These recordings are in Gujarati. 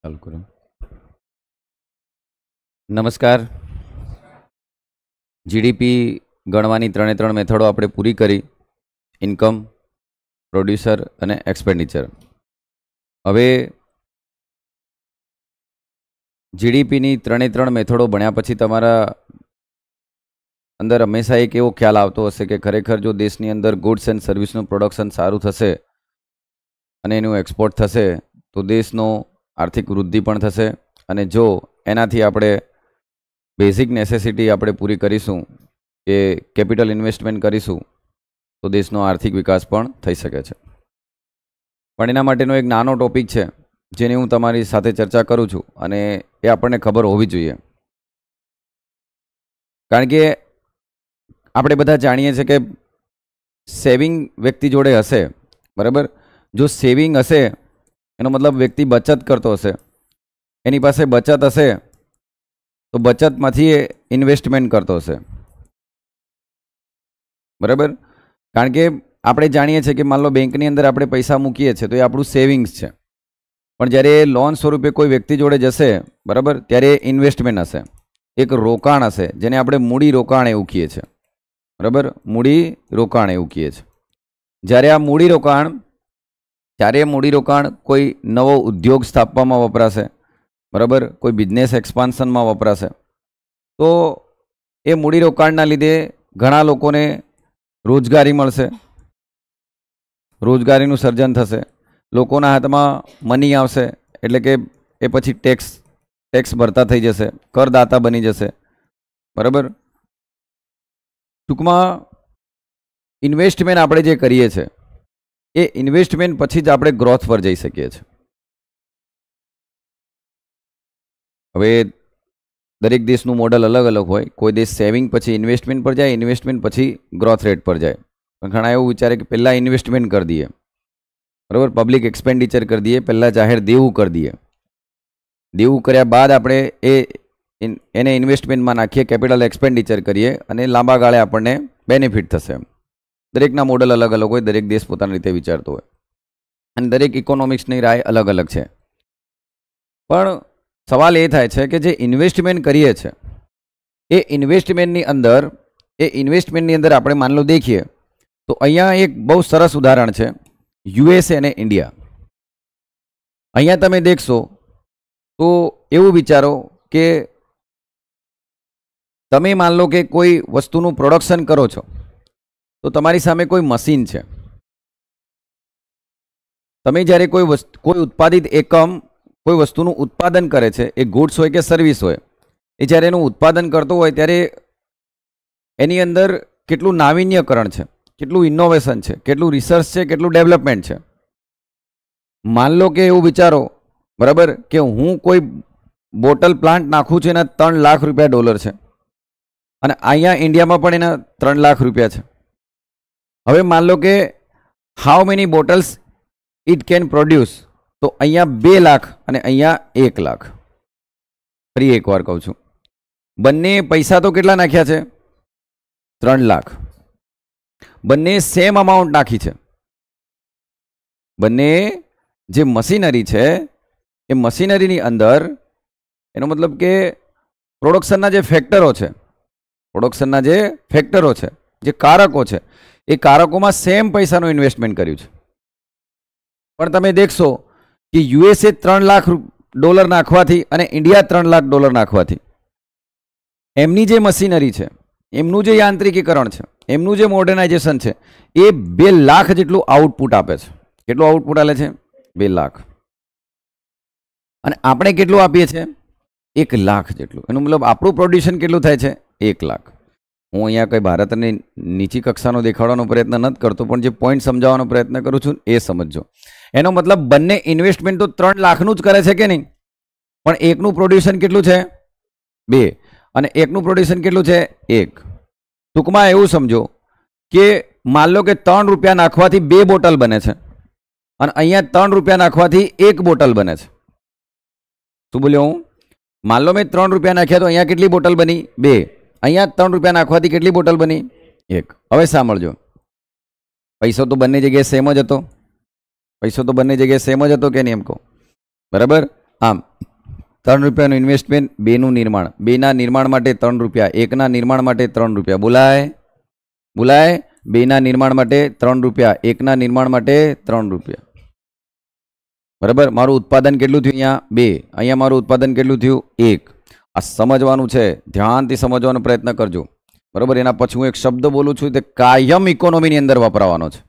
ચાલુ કરો. નમસ્કાર. જીડીપી ગણવાની ત્રણ મેથડો આપણે પૂરી કરી. ઇન્કમ, પ્રોડ્યુસર અને એક્સપેન્ડિચર. હવે જીડીપીની ત્રણ મેથડો ભણ્યા પછી તમારા અંદર હંમેશા એક એવો ખ્યાલ આવતો હશે કે ખરેખર જો દેશની અંદર ગુડ્સ એન્ડ સર્વિસનું પ્રોડક્શન સારું થશે અને એનું એક્સપોર્ટ થશે તો દેશનો આર્થિક વૃદ્ધિ પણ થશે, અને જો એનાથી આપણે બેઝિક નેસેસિટી આપણે પૂરી કરીશું કે કેપિટલ ઇન્વેસ્ટમેન્ટ કરીશું તો દેશનો આર્થિક વિકાસ પણ થઈ શકે છે. પણ એના માટેનો એક નાનો ટોપિક છે જેની હું તમારી સાથે ચર્ચા કરું છું, અને એ આપણને ખબર હોવી જોઈએ. કારણ કે આપણે બધા જાણીએ છીએ કે સેવિંગ વ્યક્તિ જોડે હશે, બરાબર. જો સેવિંગ હશે એનો મતલબ વ્યક્તિ બચત કરતો હશે, એની પાસે બચત હશે તો બચતમાંથી એ ઇન્વેસ્ટમેન્ટ કરતો હશે, બરાબર. કારણ કે આપણે જાણીએ છીએ કે માન લો બેંકની અંદર આપણે પૈસા મૂકીએ છીએ તો એ આપણું સેવિંગ્સ છે, પણ જ્યારે એ લોન સ્વરૂપે કોઈ વ્યક્તિ જોડે જશે, બરાબર, ત્યારે ઇન્વેસ્ટમેન્ટ હશે, એક રોકાણ હશે, જેને આપણે મૂડી રોકાણ એવું કહીએ છીએ, બરાબર. મૂડી રોકાણ એવું કહીએ છીએ. જ્યારે આ મૂડી રોકાણ કોઈ નવો ઉદ્યોગ સ્થાપવામાં વપરાશે, બરાબર, કોઈ બિઝનેસ એક્સપાન્શનમાં વપરાશે, તો એ મૂડીરોકાણના લીધે ઘણા લોકોને રોજગારી મળશે, રોજગારીનું સર્જન થશે, લોકોના હાથમાં મની આવશે, એટલે કે એ પછી ટેક્સ ભરતા થઈ જશે, કરદાતા બની જશે, બરાબર. ટૂંકમાં ઇન્વેસ્ટમેન્ટ આપણે જે કરીએ છીએ એ ઇન્વેસ્ટમેન્ટ પછી જ આપણે ગ્રોથ પર જઈ શકીએ છીએ. હવે દરેક દેશનું મોડલ અલગ અલગ હોય. કોઈ દેશ સેવિંગ પછી ઇન્વેસ્ટમેન્ટ પર જાય, ઇન્વેસ્ટમેન્ટ પછી ગ્રોથ રેટ પર જાય. ઘણા એવું વિચારે કે પહેલાં ઇન્વેસ્ટમેન્ટ કરી દઈએ, બરાબર, પબ્લિક એક્સપેન્ડિચર કરી દઈએ, પહેલાં જાહેર દેવું કરી દઈએ, દેવું કર્યા બાદ આપણે એને ઇન્વેસ્ટમેન્ટમાં નાખીએ, કેપિટલ એક્સપેન્ડિચર કરીએ અને લાંબા ગાળે આપણને બેનિફિટ થશે. દરેકના મોડલ અલગ અલગ હોય, દરેક દેશ પોતાની રીતે વિચારતો હોય, અને દરેક ઇકોનોમિક્સની રાય અલગ અલગ છે. પણ સવાલ એ થાય છે કે જે ઇન્વેસ્ટમેન્ટ કરીએ છીએ એ ઇન્વેસ્ટમેન્ટની અંદર આપણે માન લો દેખીએ તો અહીંયા એક બહુ સરસ ઉદાહરણ છે, યુએસએ અને ઇન્ડિયા. અહીંયા તમે દેખશો તો એવું વિચારો કે તમે માન લો કે કોઈ વસ્તુનું પ્રોડક્શન કરો છો તો તમારી સામે કોઈ મશીન છે. તમે જ્યારે કોઈ ઉત્પાદિત એકમ કોઈ વસ્તુનું ઉત્પાદન કરે છે, એ ગુડ્સ હોય કે સર્વિસ હોય, એ જ્યારે એનું ઉત્પાદન કરતો હોય ત્યારે એની અંદર કેટલું નાવીન્યકરણ છે, કેટલું ઇનોવેશન છે, કેટલું રિસર્ચ છે, કેટલું ડેવલપમેન્ટ છે. માન લો કે એવું વિચારો, બરાબર, કે હું કોઈ બોટલ પ્લાન્ટ નાખું છું, એના $3 લાખ ડોલર છે, અને અહીંયા ઇન્ડિયામાં પણ એના $3 લાખ છે. હવે માન લો કે how many bottles it can produce, તો અહીંયા 2 લાખ અને અહીંયા 1 લાખ. ફરી એકવાર કહું છું, બંને પૈસા તો કેટલા નાખ્યા છે? 3 લાખ. બંને સેમ અમાઉન્ટ નાખી છે. બંને જે મશીનરી છે એ મશીનરીની અંદર એનો મતલબ કે પ્રોડક્શનના જે ફેક્ટરો છે, જે કારકો છે, એ કારકોમાં સેમ પૈસાનું ઇન્વેસ્ટમેન્ટ કર્યું છે. પણ તમે દેખશો કે યુએસએ $3 લાખ નાખવાથી અને ઇન્ડિયા $3 લાખ નાખવાથી એમની જે મશીનરી છે, એમનું જે યાંત્રિકીકરણ છે, એમનું જે મોડર્નાઇઝેશન છે, એ 2 લાખ જેટલું આઉટપુટ આપે છે. કેટલું આઉટપુટ આપે છે? 2 લાખ. અને આપણે કેટલું આપીએ છીએ? 1 લાખ જેટલું. એનું મતલબ આપણું પ્રોડ્યુશન કેટલું થાય છે? 1 લાખ. હું અહીંયા કંઈ ભારતની નીચી કક્ષાનો દેખાડવાનો પ્રયત્ન નથી કરતો, પણ જે પોઈન્ટ સમજાવવાનો પ્રયત્ન કરું છું એ સમજો. એનો મતલબ બંને ઇન્વેસ્ટમેન્ટ તો 3 લાખનું જ કરે છે કે નહીં, પણ એકનું પ્રોડ્યુશન કેટલું છે? 2, અને એકનું પ્રોડ્યુશન કેટલું છે? 1. ટૂંકમાં એવું સમજો કે માન લો કે ₹3 નાખવાથી 2 બોટલ બને છે, અને અહીંયા ₹3 નાખવાથી 1 બોટલ બને છે. શું બોલ્યો હું? માન લો મેં ₹3 નાખ્યા તો અહીંયા કેટલી બોટલ બની? 2. અહીંયા ₹3 નાખવાથી કેટલી બોટલ બની? 1. હવે સાંભળજો, પૈસો તો બંને જગ્યાએ સેમ જ હતો કે નહીં એમ કહો, બરાબર. આમ 3 રૂપિયાનું ઇન્વેસ્ટમેન્ટ, 2નું નિર્માણ, 2ના નિર્માણ માટે 3 રૂપિયા, 1ના નિર્માણ માટે 3 રૂપિયા. બોલાય બોલાય. 2ના નિર્માણ માટે 3 રૂપિયા, 1ના નિર્માણ માટે 3 રૂપિયા. બરાબર. મારું ઉત્પાદન કેટલું થયું? અહીંયા 2. અહીંયા મારું ઉત્પાદન કેટલું થયું? 1. આ સમજવાનું છે, ધ્યાનથી સમજવાનો પ્રયત્ન કરજો. બરાબર. એના પછી હું એક શબ્દ બોલું છું, તે કાયમ ઇકોનોમીની અંદર વપરાવાનો છે.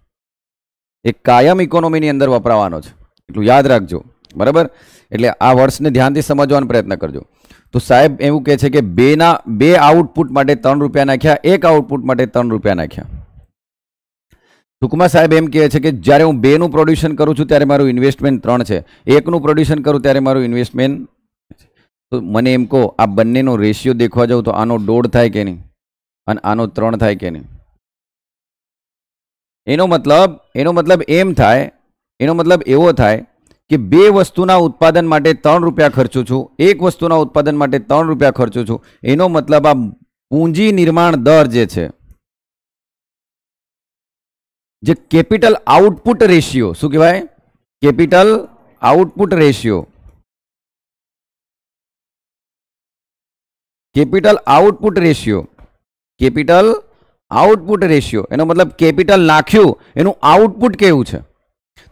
એ કાયમ ઇકોનોમીની અંદર વપરાવાનો છે, એટલું યાદ રાખજો. બરાબર. એટલે આ વર્ડ્સને ધ્યાનથી સમજવાનો પ્રયત્ન કરજો. તો સાહેબ એવું કહે છે કે 2 આઉટપુટ માટે 3 રૂપિયા નાખ્યા, 1 આઉટપુટ માટે 3 રૂપિયા નાખ્યા. ટૂંકમાં સાહેબ એમ કહે છે કે જ્યારે હું 2નું પ્રોડ્યુશન કરું છું ત્યારે મારું ઇન્વેસ્ટમેન્ટ 3 છે, 1નું પ્રોડ્યુશન કરું ત્યારે મારું ઇન્વેસ્ટમેન્ટ. તો મને એમ કહો, આ બંનેનો રેશિયો દેખવા જાઉં તો આનો 1.5 થાય કે નહીં અને આનો 3 થાય કે નહીં? એનો મતલબ એમ થાય, એનો મતલબ એવો થાય કે 2 વસ્તુના ઉત્પાદન માટે 3 રૂપિયા ખર્ચું છું, 1 વસ્તુના ઉત્પાદન માટે 3 રૂપિયા ખર્ચું છું. એનો મતલબ આ પૂંજી નિર્માણ દર જે છે, જે કેપિટલ આઉટપુટ રેશિયો, શું કહેવાય? Capital output ratio. Capital output ratio, capital output ratio. એનો મતલબ કેપિટલ નાખ્યું એનું આઉટપુટ કેવું છે.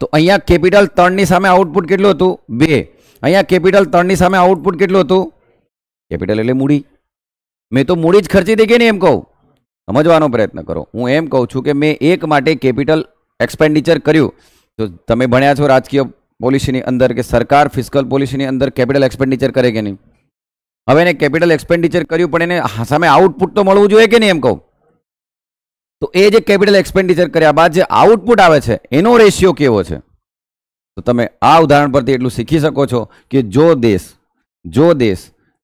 તો અહીંયા કેપિટલ 3ની સામે આઉટપુટ કેટલું હતું? 2. અહીંયા કેપિટલ 3ની સામે આઉટપુટ કેટલું હતું? કેપિટલ એટલે મૂડી. મેં તો મૂડી જ ખર્ચી દઈ કે નહીં એમ કહું? સમજવાનો પ્રયત્ન કરો. હું એમ કહું છું કે મેં 1 માટે કેપિટલ એક્સપેન્ડિચર કર્યું. તો તમે ભણ્યા છો રાજકીય પોલિસીની અંદર કે સરકાર ફિસ્કલ પોલિસીની અંદર કેપિટલ એક્સપેન્ડિચર કરે કે નહીં? હવે એને કેપિટલ એક્સપેન્ડિચર કર્યું પણ એને સામે આઉટપુટ તો મળવું જોઈએ કે નહીં એમ કહું? તો એ જે કેપિટલ એક્સપેન્ડિચર કર્યા બાદ જે આઉટપુટ આવે છે એનો રેશિયો કેવો છે? તો તમે આ ઉદાહરણ પરથી એટલું શીખી શકો છો કે જો દેશ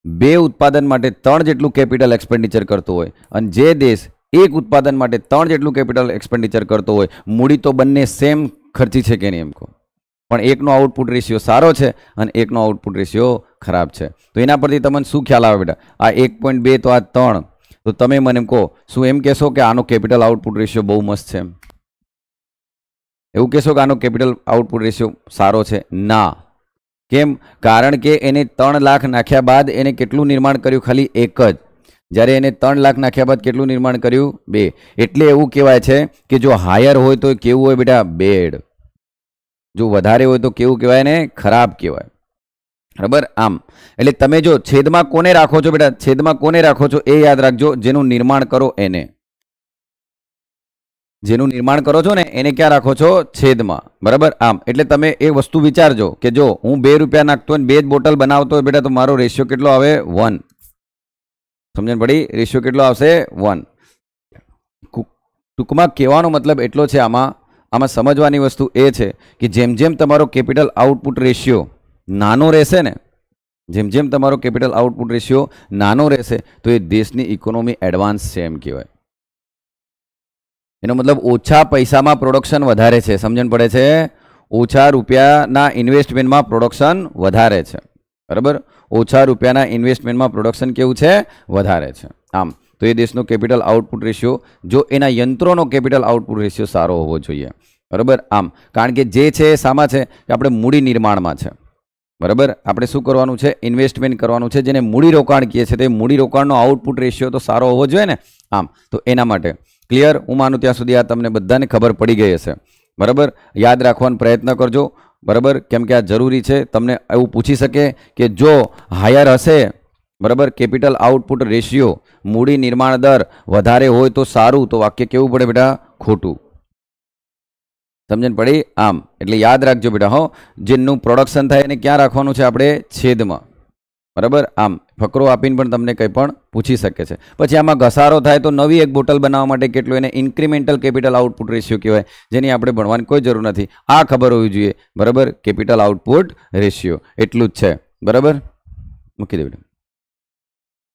2 ઉત્પાદન માટે 3 જેટલું કેપિટલ એક્સપેન્ડિચર કરતો હોય અને જે દેશ 1 ઉત્પાદન માટે 3 જેટલું કેપિટલ એક્સપેન્ડિચર કરતો હોય, મૂડી તો બંને સેમ ખર્ચી છે કે નહીં એમ કહો? પણ એકનો આઉટપુટ રેશિયો સારો છે અને એકનો આઉટપુટ રેશિયો ખરાબ છે. તો એના પરથી તમને શું ખ્યાલ આવે બેટા? આ 1.2 તો આ 3. તો તમે મને કહો, શું એમ કહેશો કે આનો કેપિટલ આઉટપુટ રેશિયો બહુ મસ્ત છે? એવું કહેશો કે આનો કેપિટલ આઉટપુટ રેશિયો સારો છે? ના. કેમ? કારણ કે એને 3 લાખ નાખ્યા બાદ એને કેટલું નિર્માણ કર્યું? ખાલી 1 જ. જ્યારે એને 3 લાખ નાખ્યા બાદ કેટલું નિર્માણ કર્યું? 2. એટલે એવું કહેવાય છે કે જો હાયર હોય તો કેવું હોય બેટા? બેડ. જો વધારે હોય તો કેવું કહેવાય ને? ખરાબ કહેવાય. બરાબર. આમ એટલે તમે જો છેદમાં કોને રાખો છો બેટા? છેદમાં કોને રાખો છો એ યાદ રાખજો. જેનું નિર્માણ કરો એને, જેનું નિર્માણ કરો છો ને એને ક્યાં રાખો છો? છેદમાં. બરાબર. આમ એટલે તમે એ વસ્તુ વિચારજો કે જો હું 2 રૂપિયા નાખતો હોય 2 જ બોટલ બનાવતો હોય બેટા, તો મારો રેશિયો કેટલો આવે? 1. સમજણ પડી? રેશિયો કેટલો આવશે? 1. ટૂંકમાં કહેવાનો મતલબ એટલો છે, આમાં સમજવાની વસ્તુ એ છે કે જેમ જેમ તમારો કેપિટલ આઉટપુટ રેશિયો નાનો રહેશે ને, જેમ જેમ તમારો કેપિટલ આઉટપુટ રેશિયો નાનો રહેશે તો એ દેશની ઇકોનોમી એડવાન્સ છે એમ કહેવાય. એનો મતલબ ઓછા પૈસામાં પ્રોડક્શન વધારે છે. સમજણ પડે છે? ઓછા રૂપિયાના ઇન્વેસ્ટમેન્ટમાં પ્રોડક્શન વધારે છે. બરાબર. ઓછા રૂપિયાના ઇન્વેસ્ટમેન્ટમાં પ્રોડક્શન કેવું છે? વધારે છે. આમ તો એ દેશનો કેપિટલ આઉટપુટ રેશિયો, જો એના યંત્રોનો કેપિટલ આઉટપુટ રેશિયો સારો હોવો જોઈએ. બરાબર. આમ કારણ કે જે છે એ શામાં છે કે આપણે મૂડી નિર્માણમાં છે. બરાબર. આપણે શું કરવાનું છે? ઇન્વેસ્ટમેન્ટ કરવાનું છે, જેને મૂડી રોકાણ કહીએ છીએ. તો એ મૂડી રોકાણનો આઉટપુટ રેશિયો તો સારો હોવો જોઈએ ને. આમ તો એના માટે ક્લિયર? હું માનું ત્યાં સુધી આ તમને બધાને ખબર પડી ગઈ હશે. બરાબર. યાદ રાખવાનો પ્રયત્ન કરજો. બરાબર. કેમ કે આ જરૂરી છે. તમને એવું પૂછી શકે કે જો હાયર હશે, બરાબર, કેપિટલ આઉટપુટ રેશિયો, મૂડી નિર્માણ દર વધારે હોય તો સારું, તો વાક્ય કેવું પડે બેટા? ખોટું. સમજણ પડી? આમ એટલે યાદ રાખજો બેટા. હો, જેનું પ્રોડક્શન થાય એને ક્યાં રાખવાનું છે? આપણે છેદમાં. બરાબર. આમ ફકરો આપીને પણ તમને કંઈ પણ પૂછી શકે છે. પછી આમાં ઘસારો થાય તો નવી એક બોટલ બનાવવા માટે કેટલું? એને ઇન્ક્રીમેન્ટલ કેપિટલ આઉટપુટ રેશિયો કહેવાય, જેની આપણે ભણવાની કોઈ જરૂર નથી. આ ખબર હોવી જોઈએ. બરાબર. કેપિટલ આઉટપુટ રેશિયો એટલું જ છે. બરાબર. મૂકી દે બેટા.